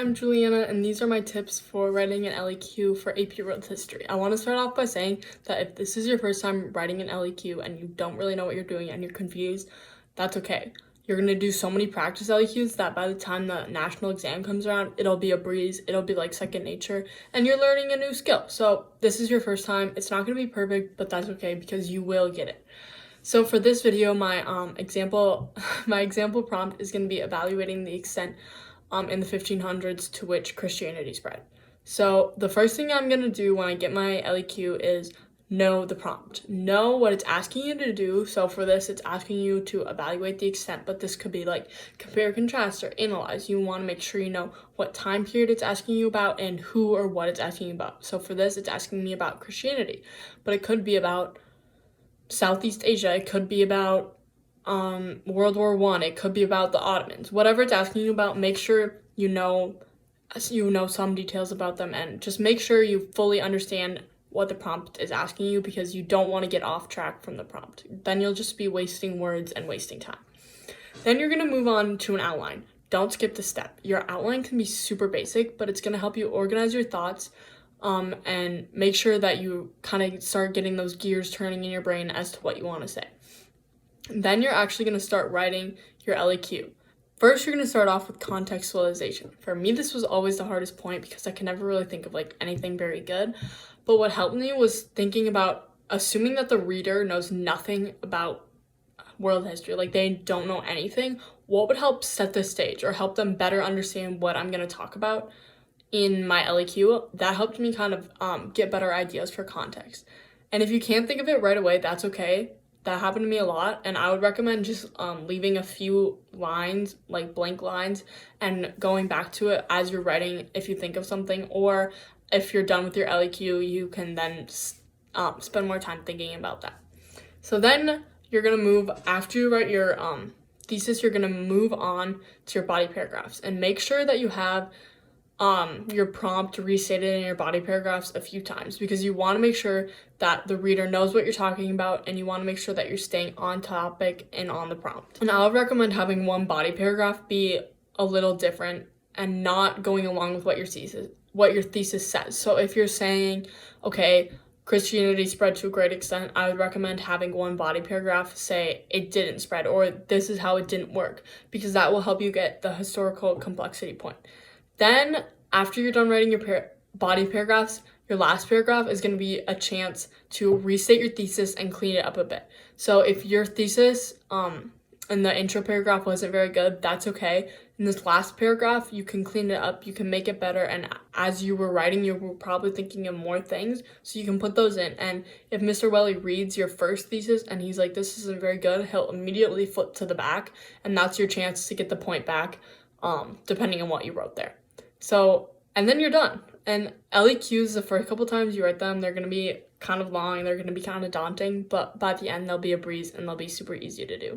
I'm Juliana, and these are my tips for writing an LEQ for AP World History. I want to start off by saying that if this is your first time writing an LEQ and you don't really know what you're doing and you're confused, that's okay. You're going to do so many practice LEQs that by the time the national exam comes around, it'll be a breeze, it'll be like second nature, and you're learning a new skill. So this is your first time. It's not going to be perfect, but that's okay because you will get it. So for this video, my example prompt is going to be evaluating the extent in the 1500s to which Christianity spread. So the first thing I'm going to do when I get my LEQ is know the prompt. Know what it's asking you to do. So for this, it's asking you to evaluate the extent, but this could be like compare, contrast, or analyze. You want to make sure you know what time period it's asking you about and who or what it's asking you about. So for this, it's asking me about Christianity, but it could be about Southeast Asia, it could be about World War I, it could be about the Ottomans. Whatever it's asking you about, make sure you know some details about them, and just make sure you fully understand what the prompt is asking you, because you don't want to get off track from the prompt. Then you'll just be wasting words and wasting time. Then you're going to move on to an outline. Don't skip the step. Your outline can be super basic, but it's going to help you organize your thoughts and make sure that you kind of start getting those gears turning in your brain as to what you want to say. Then you're actually going to start writing your LEQ. First, you're going to start off with contextualization. For me, this was always the hardest point because I could never really think of like anything very good. But what helped me was thinking about assuming that the reader knows nothing about world history, like they don't know anything. What would help set the stage or help them better understand what I'm going to talk about in my LEQ? That helped me kind of get better ideas for context. And if you can't think of it right away, that's okay. That happened to me a lot, and I would recommend just leaving a few lines, like blank lines, and going back to it as you're writing if you think of something, or if you're done with your LEQ, you can then spend more time thinking about that. So then you're going to move, after you write your thesis, you're going to move on to your body paragraphs, and make sure that you have your prompt restated in your body paragraphs a few times, because you want to make sure that the reader knows what you're talking about, and you want to make sure that you're staying on topic and on the prompt. And I would recommend having one body paragraph be a little different and not going along with what your thesis says. So if you're saying, okay, Christianity spread to a great extent, I would recommend having one body paragraph say it didn't spread, or this is how it didn't work, because that will help you get the historical complexity point. Then, after you're done writing your body paragraphs, your last paragraph is going to be a chance to restate your thesis and clean it up a bit. So if your thesis in the intro paragraph wasn't very good, that's okay. In this last paragraph, you can clean it up, you can make it better, and as you were writing, you were probably thinking of more things, so you can put those in. And if Mr. Welly reads your first thesis and he's like, this isn't very good, he'll immediately flip to the back, and that's your chance to get the point back, depending on what you wrote there. So, and then you're done. And LEQs, the first couple times you write them, they're going to be kind of long, they're going to be kind of daunting, but by the end, they'll be a breeze and they'll be super easy to do.